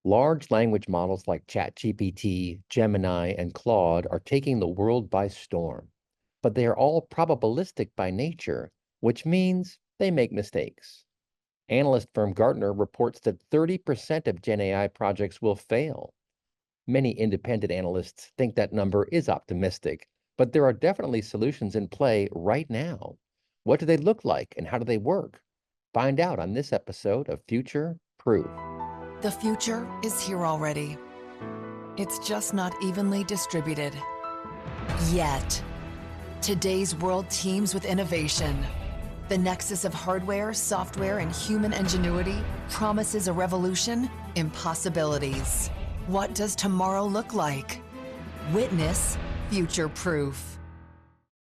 Large language models like ChatGPT, Gemini, and Claude are taking the world by storm, but they are all probabilistic by nature, which means they make mistakes. Analyst firm Gartner reports that 30% of GenAI projects will fail. Many independent analysts think that number is optimistic, but there are definitely solutions in play right now. What do they look like and how do they work? Find out on this episode of Future Proof. The future is here already. It's just not evenly distributed. Yet. Today's world teems with innovation. The nexus of hardware, software, and human ingenuity promises a revolution in possibilities. What does tomorrow look like? Witness Future Proof.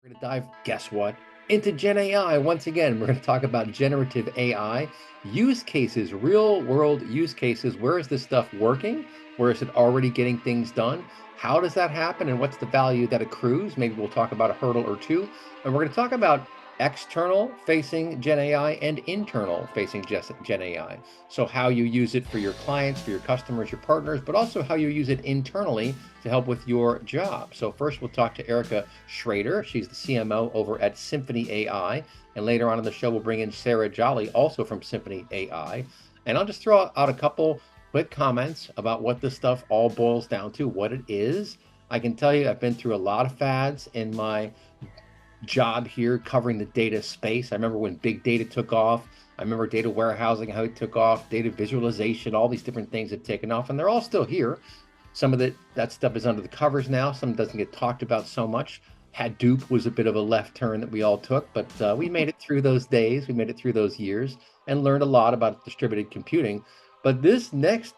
We're going to dive, guess what, into GenAI. Once again, we're going to talk about generative AI, use cases, real world use cases. Where is this stuff working? Where is it already getting things done? How does that happen? And what's the value that accrues? Maybe we'll talk about a hurdle or two. And we're going to talk about external facing GenAI and internal facing GenAI. So how you use it for your clients, for your customers, your partners, but also how you use it internally to help with your job. So first we'll talk to Erica Schrader. She's the CMO over at Symphony AI. And later on in the show, we'll bring in Sarah Jolly, also from Symphony AI. And I'll just throw out a couple quick comments about what this stuff all boils down to, what it is. I can tell you I've been through a lot of fads in my job here covering the data space. I remember when big data took off. I remember data warehousing, how it took off, data visualization, all these different things have taken off, and they're all still here. Some of that stuff is under the covers now. Some doesn't get talked about so much. Hadoop was a bit of a left turn that we all took, but we made it through those days. We made it through those years and learned a lot about distributed computing. But this next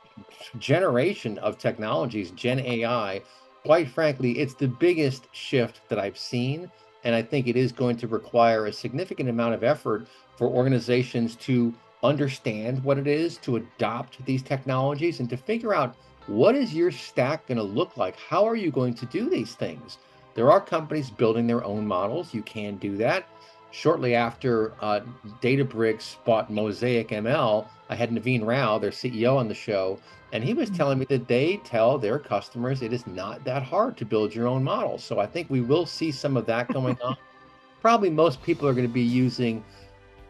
generation of technologies, Gen AI, quite frankly, it's the biggest shift that I've seen. And I think it is going to require a significant amount of effort for organizations to understand what it is, to adopt these technologies, and to figure out what is your stack going to look like? How are you going to do these things? There are companies building their own models. You can do that. Shortly after Databricks bought Mosaic ML, I had Naveen Rao, their CEO, on the show, and he was telling me that they tell their customers it is not that hard to build your own model. So I think we will see some of that going on. Probably most people are going to be using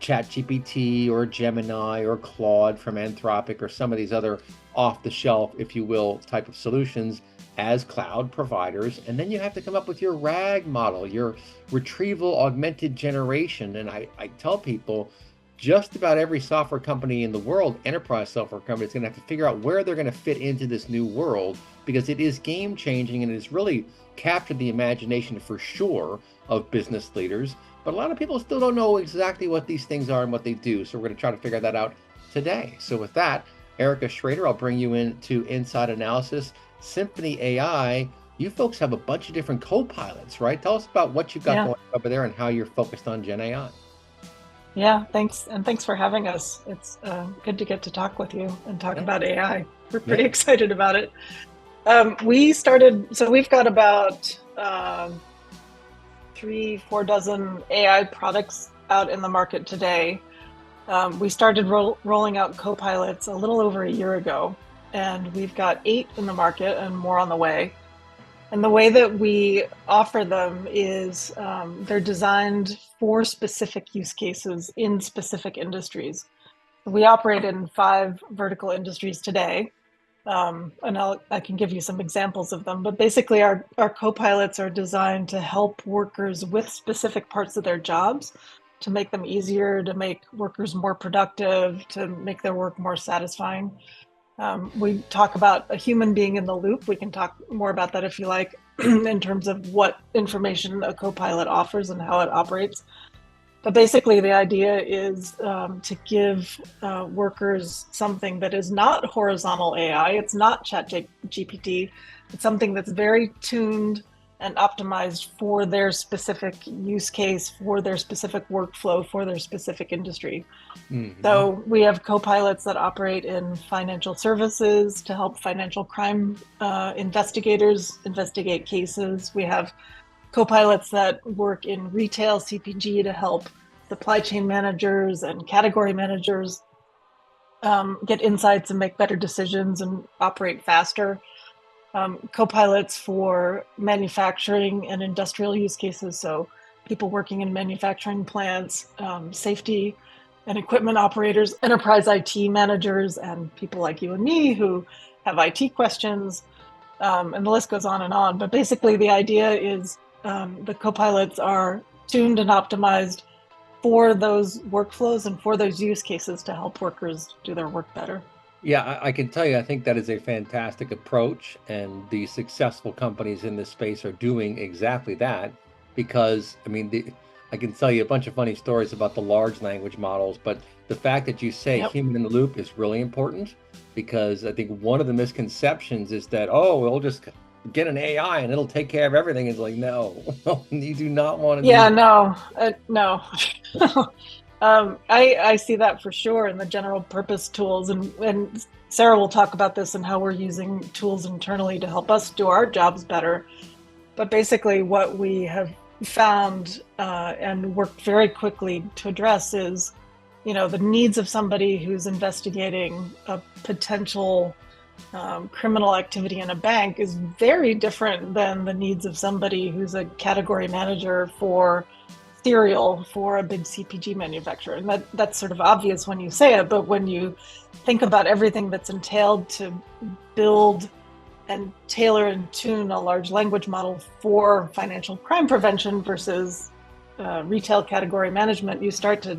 ChatGPT or Gemini or Claude from Anthropic or some of these other off-the-shelf, if you will, type of solutions as cloud providers. And then you have to come up with your RAG model, your retrieval augmented generation. And I tell people, just about every software company in the world, enterprise software company, is going to have to figure out where they're going to fit into this new world, because it is game changing and it has really captured the imagination for sure of business leaders. But a lot of people still don't know exactly what these things are and what they do. So we're going to try to figure that out today. So with that, Erica Schrader, I'll bring you into Inside Analysis. Symphony AI, you folks have a bunch of different co-pilots, right? Tell us about what you've got going over there and how you're focused on Gen AI. Yeah, thanks. And thanks for having us. It's good to get to talk with you and talk about AI. We're pretty excited about it. We've got about 3-4 dozen AI products out in the market today. We started rolling out co-pilots a little over a year ago, and we've got 8 in the market and more on the way. And the way that we offer them is they're designed for specific use cases in specific industries. We operate in 5 vertical industries today, and I can give you some examples of them. But basically, our co-pilots are designed to help workers with specific parts of their jobs, to make them easier, to make workers more productive, to make their work more satisfying. We talk about a human being in the loop. We can talk more about that if you like, in terms of what information a co-pilot offers and how it operates. But basically, the idea is to give workers something that is not horizontal AI. It's not ChatGPT. It's something that's very tuned and optimized for their specific use case, for their specific workflow, for their specific industry. Mm-hmm. So we have co-pilots that operate in financial services to help financial crime investigators investigate cases. We have co-pilots that work in retail CPG to help supply chain managers and category managers get insights and make better decisions and operate faster. Copilots for manufacturing and industrial use cases. So people working in manufacturing plants, safety and equipment operators, enterprise IT managers, and people like you and me who have IT questions. And the list goes on and on. But basically, the idea is the copilots are tuned and optimized for those workflows and for those use cases to help workers do their work better. Yeah, I can tell you, I think that is a fantastic approach, and the successful companies in this space are doing exactly that. Because, I mean, I can tell you a bunch of funny stories about the large language models, but the fact that you say Yep. human in the loop is really important because I think one of the misconceptions is that, oh, we'll just get an AI and it'll take care of everything. It's like, no, you do not want to do Yeah, that. no, no. I see that for sure in the general purpose tools, and Sarah will talk about this and how we're using tools internally to help us do our jobs better. But basically, what we have found and worked very quickly to address is, the needs of somebody who's investigating a potential criminal activity in a bank is very different than the needs of somebody who's a category manager for cereal for a big CPG manufacturer. And that's sort of obvious when you say it, but when you think about everything that's entailed to build and tailor and tune a large language model for financial crime prevention versus retail category management, you start to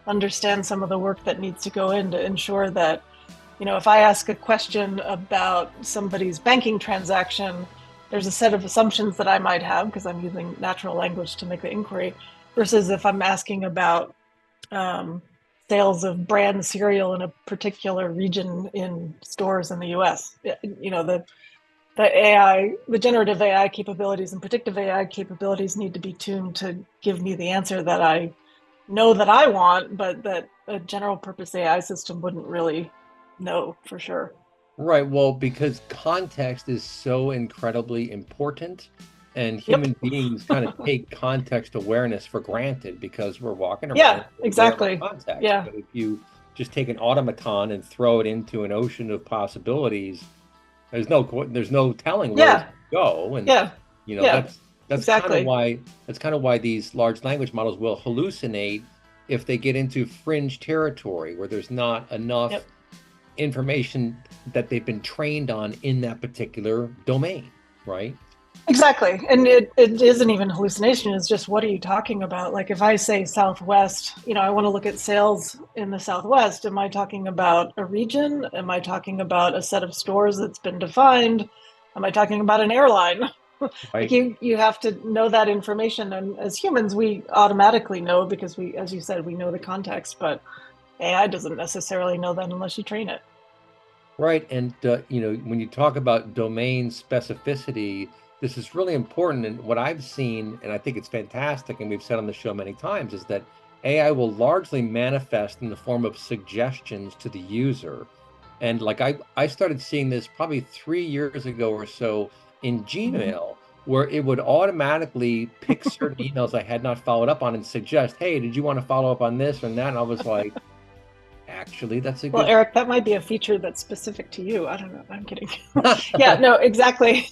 understand some of the work that needs to go in to ensure that, if I ask a question about somebody's banking transaction, there's a set of assumptions that I might have because I'm using natural language to make the inquiry, versus if I'm asking about sales of brand cereal in a particular region in stores in the US. The generative AI capabilities and predictive AI capabilities need to be tuned to give me the answer that I know that I want, but that a general purpose AI system wouldn't really know for sure. Right. Well, because context is so incredibly important, and Yep. human beings kind of take context awareness for granted because we're walking around Yeah, aware of our exactly. context. Yeah. But if you just take an automaton and throw it into an ocean of possibilities, there's no telling where it's Yeah. going to go. And Yeah. you know, Yeah. that's kind of Exactly. why these large language models will hallucinate if they get into fringe territory where there's not enough Yep. information that they've been trained on in that particular domain, right? Exactly. And it isn't even hallucination. It's just, what are you talking about? Like if I say Southwest, I want to look at sales in the Southwest. Am I talking about a region? Am I talking about a set of stores that's been defined? Am I talking about an airline? Like Right. you have to know that information. And as humans, we automatically know because we, as you said, we know the context, but AI doesn't necessarily know that unless you train it. Right. And, when you talk about domain specificity, this is really important. And what I've seen, and I think it's fantastic, and we've said on the show many times, is that AI will largely manifest in the form of suggestions to the user. And like I started seeing this probably 3 years ago or so in Mhm. Gmail, where it would automatically pick certain emails I had not followed up on and suggest, hey, did you want to follow up on this or that? And I was like, actually, that's a Well, good. Eric, that might be a feature that's specific to you. I don't know. I'm kidding. Yeah, no, exactly.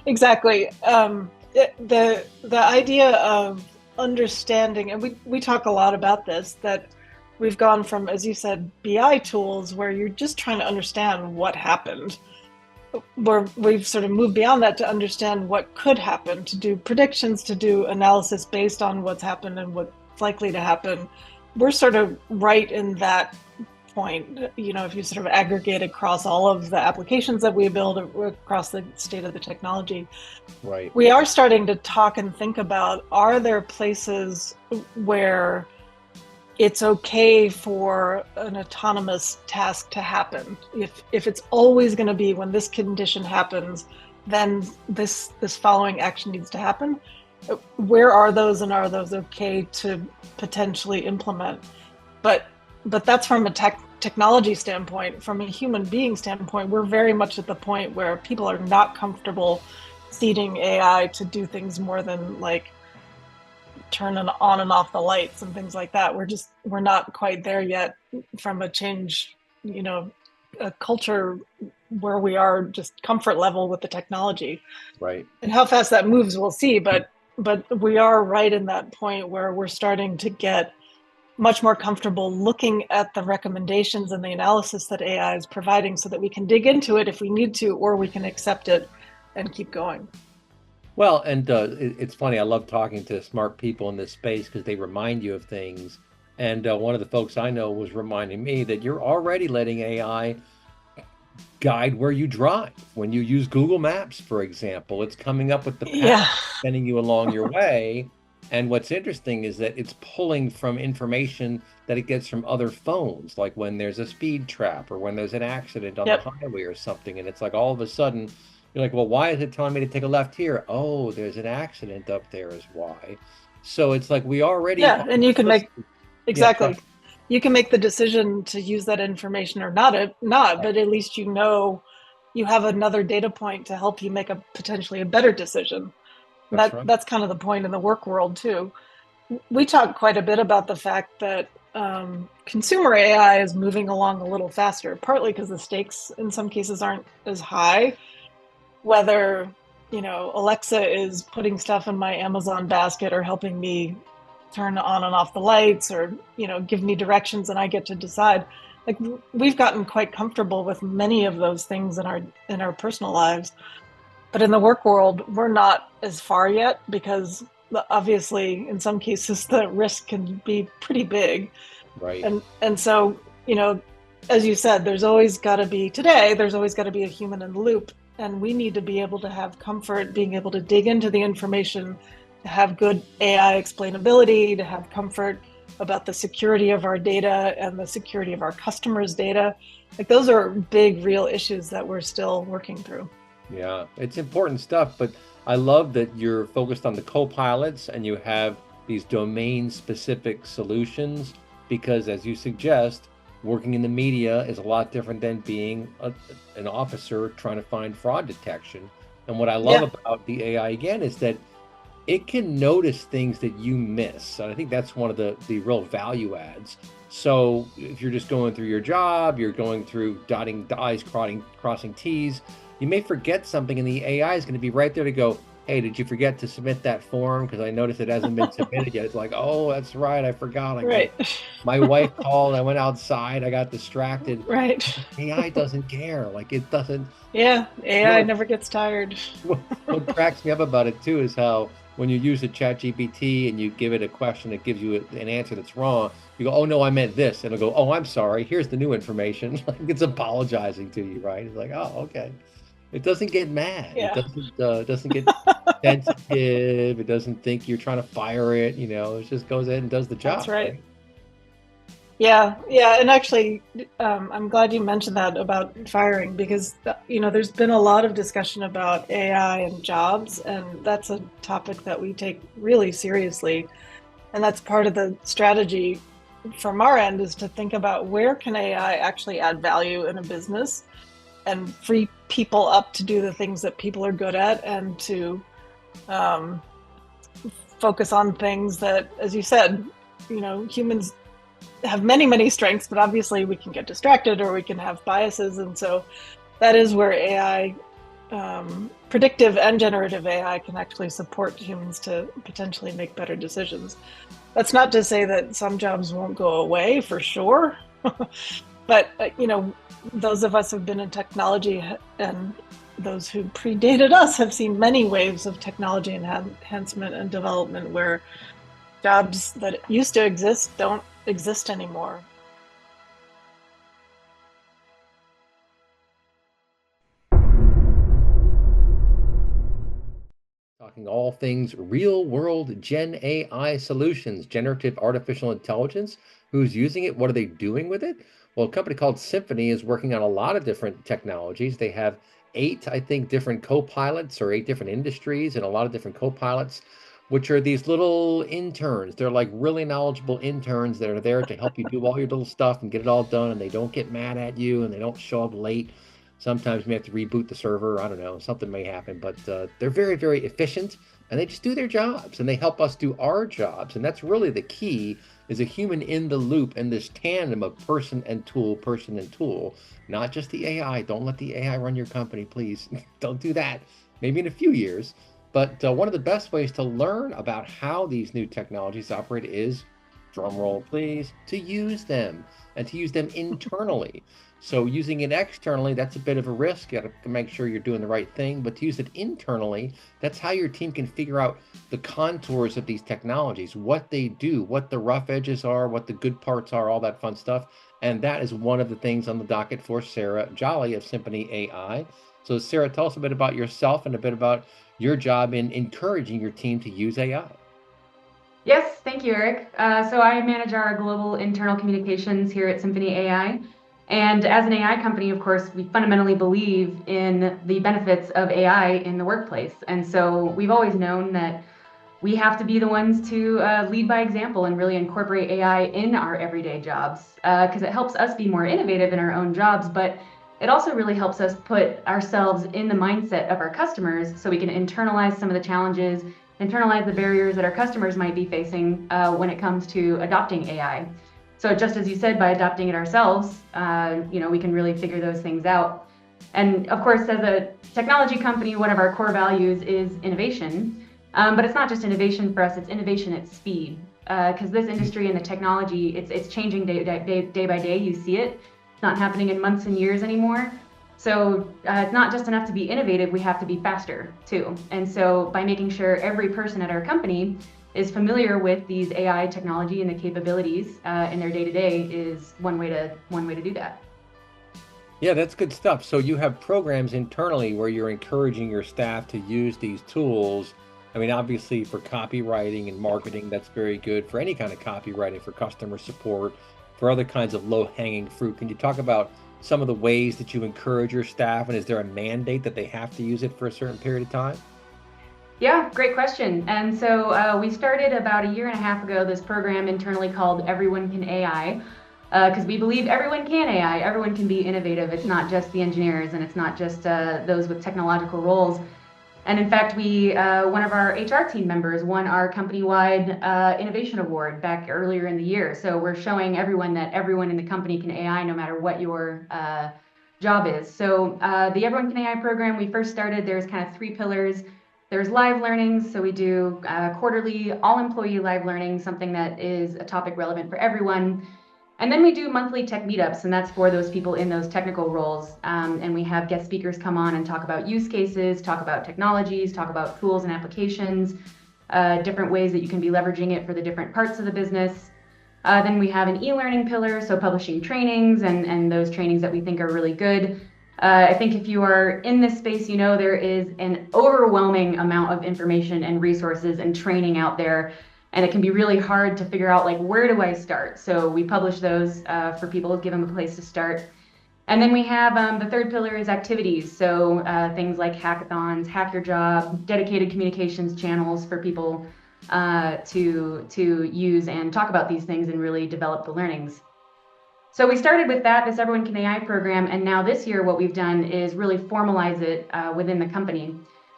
Exactly. The idea of understanding, and we talk a lot about this, that we've gone from, as you said, BI tools where you're just trying to understand what happened, where we've sort of moved beyond that to understand what could happen, to do predictions, to do analysis based on what's happened and what's likely to happen. We're sort of right in that point. If you sort of aggregate across all of the applications that we build across the state of the technology, Right. we are starting to talk and think about, are there places where it's okay for an autonomous task to happen? If it's always going to be, when this condition happens, then this following action needs to happen. Where are those, and are those okay to potentially implement? But that's from a technology standpoint. From a human being standpoint, we're very much at the point where people are not comfortable seeding AI to do things more than like turn on and off the lights and things like that. We're not quite there yet from a change a culture where we are just comfort level with the technology. Right. And how fast that moves, we'll see. But we are right in that point where we're starting to get much more comfortable looking at the recommendations and the analysis that AI is providing so that we can dig into it if we need to, or we can accept it and keep going. Well, and it's funny. I love talking to smart people in this space because they remind you of things. And one of the folks I know was reminding me that you're already letting AI guide where you drive. When you use Google Maps, for example, it's coming up with the path, Yeah. sending you along your way. And what's interesting is that it's pulling from information that it gets from other phones, like when there's a speed trap or when there's an accident on the Yep. highway or something. And it's like all of a sudden, you're like, well, why is it telling me to take a left here? Oh, there's an accident up there is why. So it's like we already Yeah. are And you can make listening. Yeah, go exactly. You can make the decision to use that information or not, ahead. but at least you have another data point to help you make a potentially a better decision. That's right. That's kind of the point in the work world too. We talk quite a bit about the fact that consumer AI is moving along a little faster, partly because the stakes in some cases aren't as high. Whether, Alexa is putting stuff in my Amazon basket or helping me turn on and off the lights or, give me directions and I get to decide. Like we've gotten quite comfortable with many of those things in our personal lives. But in the work world, we're not as far yet because obviously in some cases the risk can be pretty big. Right. And so, as you said, there's always got to be a human in the loop. And we need to be able to have comfort being able to dig into the information, to have good AI explainability, to have comfort about the security of our data and the security of our customers' data. Like those are big, real issues that we're still working through. Yeah, it's important stuff, but I love that you're focused on the co-pilots and you have these domain-specific solutions because, as you suggest, working in the media is a lot different than being an officer trying to find fraud detection. And what I love Yeah. about the AI again is that it can notice things that you miss. And I think that's one of the real value adds. So if you're just going through your job, you're going through dotting the I's, crossing T's, you may forget something, and the AI is going to be right there to go, hey, did you forget to submit that form? Because I noticed it hasn't been submitted yet. It's like, oh, that's right. I forgot. Right. My wife called. I went outside. I got distracted. Right. AI doesn't care. Like it doesn't. Yeah. You AI know, never gets tired. what cracks me up about it too is how when you use the chat GPT and you give it a question, it gives you an answer that's wrong. You go, oh no, I meant this. And it'll go, oh, I'm sorry. Here's the new information. Like it's apologizing to you, right? It's like, oh, okay. It doesn't get mad. It Yeah. doesn't get sensitive. It doesn't think you're trying to fire it. It just goes ahead and does the That's job, right. right? Yeah, yeah, and actually, I'm glad you mentioned that about firing because there's been a lot of discussion about AI and jobs, and that's a topic that we take really seriously. And that's part of the strategy from our end is to think about where can AI actually add value in a business and free people up to do the things that people are good at and to um, focus on things that, as you said, humans have many, many strengths, but obviously we can get distracted or we can have biases. And so that is where AI, predictive and generative AI, can actually support humans to potentially make better decisions. That's not to say that some jobs won't go away for sure. But, those of us who've been in technology and those who predated us have seen many waves of technology enhancement and development where jobs that used to exist don't exist anymore. Talking all things real world Gen AI solutions, generative artificial intelligence. Who's using it? What are they doing with it? Well, a company called Symphony is working on a lot of different technologies. They have eight, I think, different co-pilots or eight different industries and a lot of different co-pilots, which are these little interns. They're like really knowledgeable interns that are there to help you do all your little stuff and get it all done, and they don't get mad at you and they don't show up late. Sometimes we have to reboot the server. I don't know, something may happen, but they're very, very efficient and they just do their jobs and they help us do our jobs. And that's really the key is a human in the loop in this tandem of person and tool, not just the AI. Don't let the AI run your company, please. Don't do that. Maybe in a few years. But one of the best ways to learn about how these new technologies operate is, drum roll please, to use them and to use them internally. So using it externally, that's a bit of a risk. You got to make sure you're doing the right thing. But to use it internally, that's how your team can figure out the contours of these technologies, what they do, what the rough edges are, what the good parts are, all that fun stuff. And that is one of the things on the docket for Sarah Jolly of Symphony AI. So Sarah, tell us a bit about yourself and a bit about your job in encouraging your team to use AI. Yes, thank you, Eric. So I manage our global internal communications here at Symphony AI. And as an AI company, of course, we fundamentally believe in the benefits of AI in the workplace. And so we've always known that we have to be the ones to lead by example and really incorporate AI in our everyday jobs, because it helps us be more innovative in our own jobs, but it also really helps us put ourselves in the mindset of our customers so we can internalize some of the challenges, internalize the barriers that our customers might be facing when it comes to adopting AI. So just as you said, by adopting it ourselves, we can really figure those things out. And of course, as a technology company, one of our core values is innovation. But it's not just innovation for us, it's innovation at speed. Because this industry and the technology, it's changing day by day. You see it. It's not happening in months and years anymore. So it's not just enough to be innovative, we have to be faster too. And so by making sure every person at our company is familiar with these AI technology and the capabilities in their day-to-day is one way to do that. Yeah, that's good stuff. So you have programs internally where you're encouraging your staff to use these tools. I mean, obviously for copywriting and marketing, that's very good for any kind of copywriting, for customer support, for other kinds of low-hanging fruit. Can you talk about some of the ways that you encourage your staff, and is there a mandate that they have to use it for a certain period of time? Yeah, great question. And so we started about a year and a half ago this program internally called Everyone Can AI, because we believe everyone can AI, everyone can be innovative. It's not just the engineers and it's not just those with technological roles. And in fact, one of our HR team members won our company-wide innovation award back earlier in the year. So we're showing everyone that everyone in the company can AI no matter what your job is. So the Everyone Can AI program, we first started, there's kind of 3 pillars. There's live learnings, so we do quarterly all-employee live learning, something that is a topic relevant for everyone. And then we do monthly tech meetups, and that's for those people in those technical roles. And we have guest speakers come on and talk about use cases, talk about technologies, talk about tools and applications, different ways that you can be leveraging it for the different parts of the business. Then we have an e-learning pillar, so publishing trainings and those trainings that we think are really good. I think if you are in this space, you know there is an overwhelming amount of information and resources and training out there. And it can be really hard to figure out, like, where do I start? So we publish those for people, give them a place to start. And then we have the 3rd pillar is activities. So things like hackathons, Hack Your Job, dedicated communications channels for people to use and talk about these things and really develop the learnings. So we started with that, this Everyone Can AI program, and now this year what we've done is really formalize it within the company.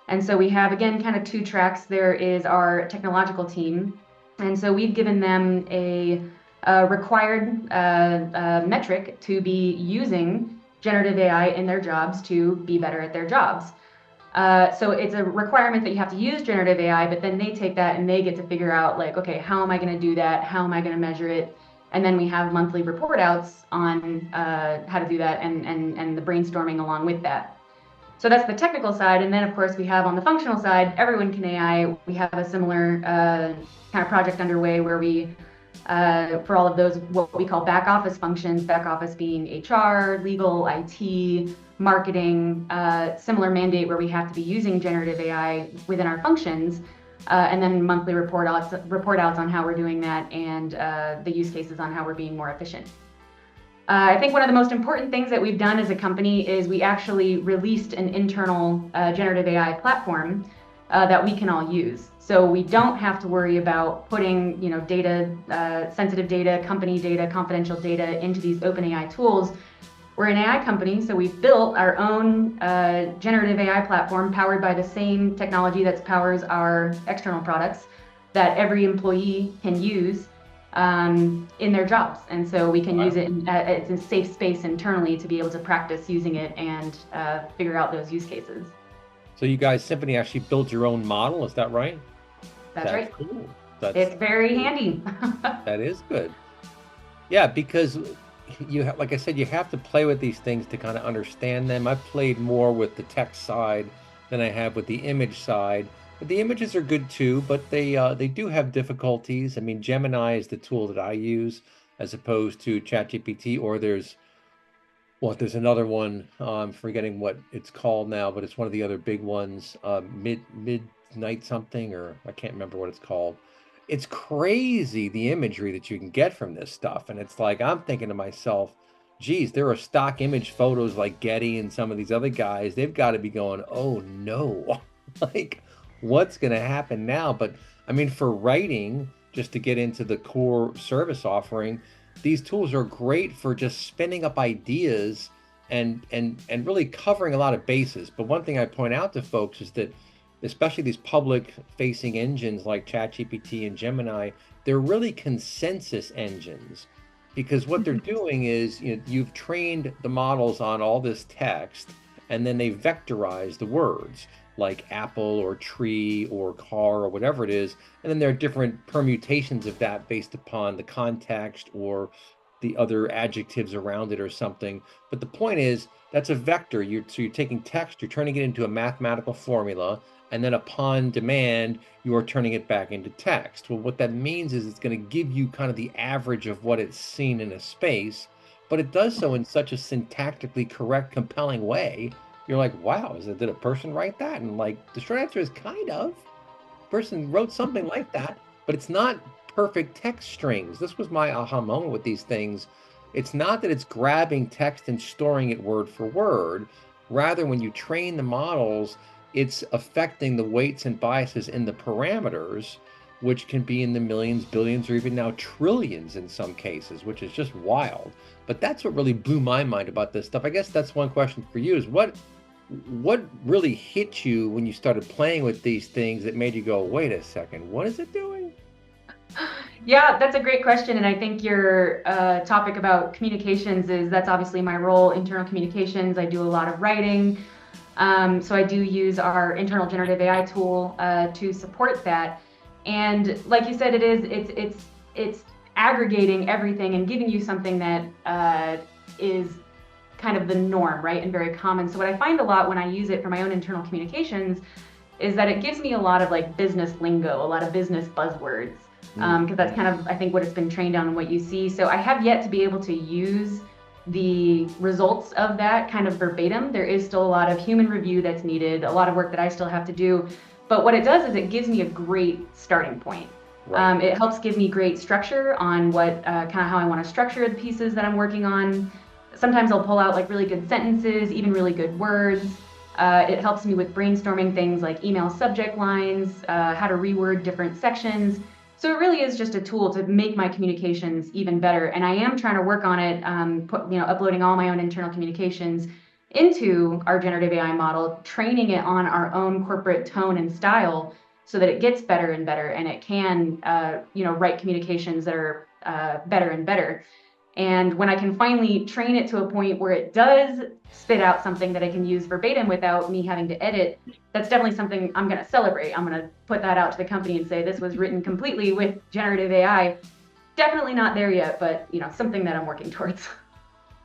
And so we have, again, kind of 2 tracks. There is our technological team. And so we've given them a required metric to be using generative AI in their jobs to be better at their jobs. So it's a requirement that you have to use generative AI, but then they take that and they get to figure out, like, okay, how am I going to do that? How am I going to measure it? And then we have monthly report outs on how to do that and the brainstorming along with that. So that's the technical side. And then, of course, we have on the functional side, Everyone Can AI. We have a similar kind of project underway where we, for all of those, what we call back office functions, back office being HR, legal, IT, marketing, similar mandate where we have to be using generative AI within our functions, and then monthly report outs on how we're doing that and the use cases on how we're being more efficient. I think one of the most important things that we've done as a company is we actually released an internal generative AI platform that we can all use. So we don't have to worry about putting, data, sensitive data, company data, confidential data into these open AI tools. We're an AI company, so we've built our own generative AI platform powered by the same technology that powers our external products that every employee can use. in their jobs. And so we can Wow. use it, it's a safe space internally to be able to practice using it and figure out those use cases. So you guys, Symphony, actually built your own model, is that right? That's That's right. cool. That's It's very handy. that is good. Yeah, because like I said, you have to play with these things to kind of understand them. I've played more with the text side than I have with the image side. But the images are good too, but they do have difficulties. I mean, Gemini is the tool that I use as opposed to ChatGPT, or there's another one. I'm forgetting what it's called now, but it's one of the other big ones. Midnight something, or I can't remember what it's called. It's crazy the imagery that you can get from this stuff, and it's like I'm thinking to myself, geez, there are stock image photos like Getty and some of these other guys. They've got to be going, oh no, like what's going to happen now? But I mean, for writing, just to get into the core service offering, these tools are great for just spinning up ideas and really covering a lot of bases. But one thing I point out to folks is that especially these public facing engines like ChatGPT and Gemini, they're really consensus engines because what they're doing is you've trained the models on all this text and then they vectorize the words like apple or tree or car or whatever it is. And then there are different permutations of that based upon the context or the other adjectives around it or something. But the point is, that's a vector. So you're taking text, you're turning it into a mathematical formula, and then upon demand, you are turning it back into text. Well, what that means is it's going to give you kind of the average of what it's seen in a space, but it does so in such a syntactically correct, compelling way. You're like, wow, did a person write that? And like the short answer is kind of. Person wrote something like that, but it's not perfect text strings. This was my aha moment with these things. It's not that it's grabbing text and storing it word for word. Rather, when you train the models, it's affecting the weights and biases in the parameters, which can be in the millions, billions, or even now trillions in some cases, which is just wild. But that's what really blew my mind about this stuff. I guess that's one question for you is what really hit you when you started playing with these things that made you go, wait a second, what is it doing? Yeah, that's a great question. And I think your topic about communications that's obviously my role, internal communications. I do a lot of writing. So I do use our internal generative AI tool to support that. And like you said, it's aggregating everything and giving you something that is kind of the norm, right? And very common. So what I find a lot when I use it for my own internal communications is that it gives me a lot of like business lingo, a lot of business buzzwords, because that's kind of, I think, what it's been trained on and what you see. So I have yet to be able to use the results of that kind of verbatim. There is still a lot of human review that's needed, a lot of work that I still have to do. But what it does is it gives me a great starting point. Right. It helps give me great structure on what kind of how I want to structure the pieces that I'm working on. Sometimes I'll pull out like really good sentences, even really good words. It helps me with brainstorming things like email subject lines, how to reword different sections. So it really is just a tool to make my communications even better. And I am trying to work on it, uploading all my own internal communications into our generative AI model, training it on our own corporate tone and style so that it gets better and better and it can, write communications that are better and better. And when I can finally train it to a point where it does spit out something that I can use verbatim without me having to edit, that's definitely something I'm going to celebrate. I'm going to put that out to the company and say, this was written completely with generative AI. Definitely not there yet, but something that I'm working towards.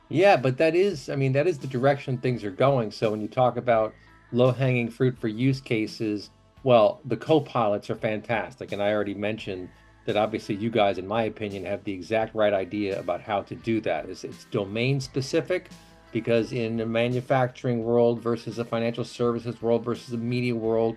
Yeah, but that is the direction things are going. So when you talk about low-hanging fruit for use cases, well, the co-pilots are fantastic. And I already mentioned that obviously you guys, in my opinion, have the exact right idea about how to do that. It's domain specific because in the manufacturing world versus a financial services world versus a media world,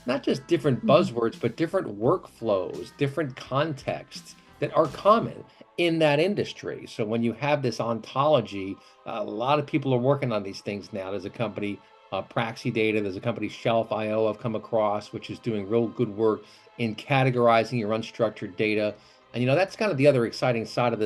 not just different buzzwords, but different workflows, different contexts that are common in that industry. So when you have this ontology, a lot of people are working on these things now. There's a company, Praxi Data, there's a company, Shelf.io, I've come across, which is doing real good work in categorizing your unstructured data. And that's kind of the other exciting side of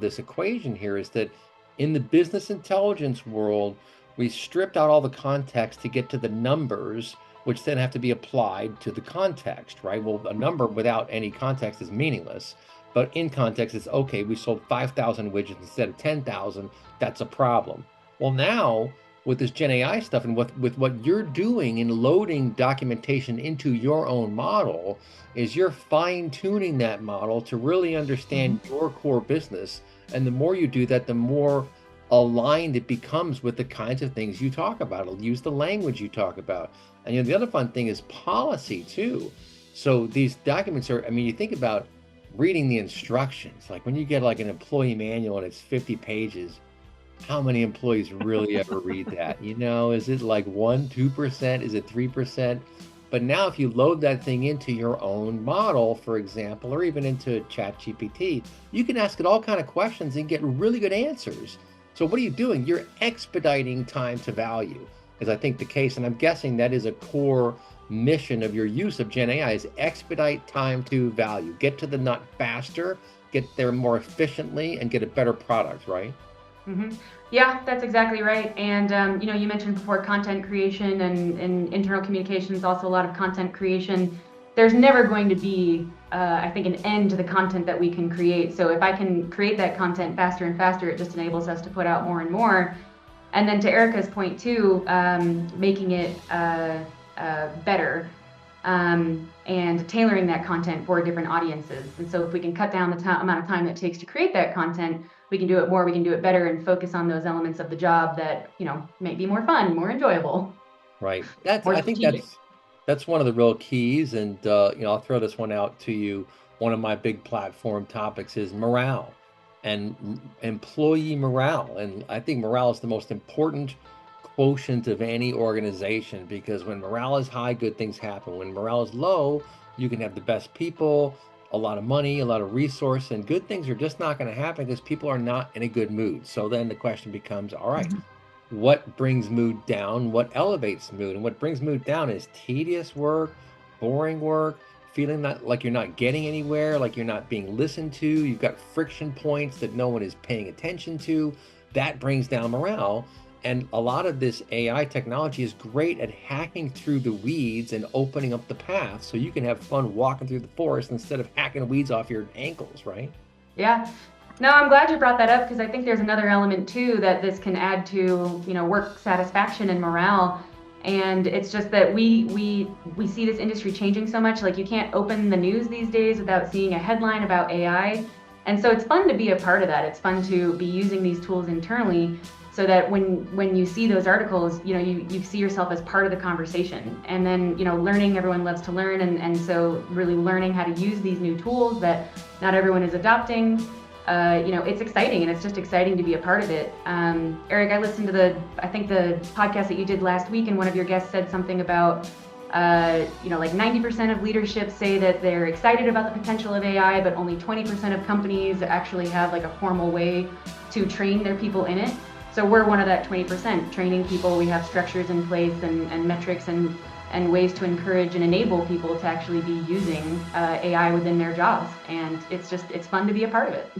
this equation here is that in the business intelligence world, we stripped out all the context to get to the numbers, which then have to be applied to the context, right? Well, a number without any context is meaningless. But in context, it's okay, we sold 5,000 widgets instead of 10,000. That's a problem. Well, now with this Gen AI stuff and with what you're doing in loading documentation into your own model, is you're fine tuning that model to really understand your core business. And the more you do that, the more aligned it becomes with the kinds of things you talk about. It'll use the language you talk about. And the other fun thing is policy too. So these documents are, I mean, you think about reading the instructions, like when you get like an employee manual and it's 50 pages, how many employees really ever read that? Is it like 1, 2%? Is it 3%? But now if you load that thing into your own model, for example, or even into ChatGPT, you can ask it all kind of questions and get really good answers. So what are you doing? You're expediting time to value, is I think the case. And I'm guessing that is a core mission of your use of Gen AI, is expedite time to value, get to the nut faster, get there more efficiently, and get a better product, right? Yeah, that's exactly right. And you mentioned before content creation and internal communications, also a lot of content creation. There's never going to be, I think, an end to the content that we can create. So if I can create that content faster and faster, it just enables us to put out more and more. And then to Erica's point too, making it better and tailoring that content for different audiences. And so if we can cut down the amount of time that it takes to create that content, we can do it more, we can do it better, and focus on those elements of the job that, may be more fun, more enjoyable, Right. more I think strategic. that's one of the real keys. And I'll throw this one out to you. One of my big platform topics is morale and employee morale. And I think morale is the most important quotient of any organization, because when morale is high, good things happen. When morale is low, you can have the best people, a lot of money, a lot of resource, and good things are just not going to happen because people are not in a good mood. So then the question becomes, all right, what brings mood down? What elevates mood? And what brings mood down is tedious work, boring work, feeling like you're not getting anywhere, like you're not being listened to. You've got friction points that no one is paying attention to. That brings down morale. And a lot of this AI technology is great at hacking through the weeds and opening up the path so you can have fun walking through the forest instead of hacking weeds off your ankles, right? Yeah. No, I'm glad you brought that up, because I think there's another element too that this can add to, work satisfaction and morale. And it's just that we see this industry changing so much. Like, you can't open the news these days without seeing a headline about AI. And so it's fun to be a part of that. It's fun to be using these tools internally, so that when you see those articles, you see yourself as part of the conversation. And then, learning, everyone loves to learn. And so really learning how to use these new tools that not everyone is adopting, it's exciting, and it's just exciting to be a part of it. Eric, I listened to the podcast that you did last week, and one of your guests said something about, like 90% of leadership say that they're excited about the potential of AI, but only 20% of companies actually have like a formal way to train their people in it. So we're one of that 20%, training people. We have structures in place and metrics and ways to encourage and enable people to actually be using AI within their jobs. And it's fun to be a part of it.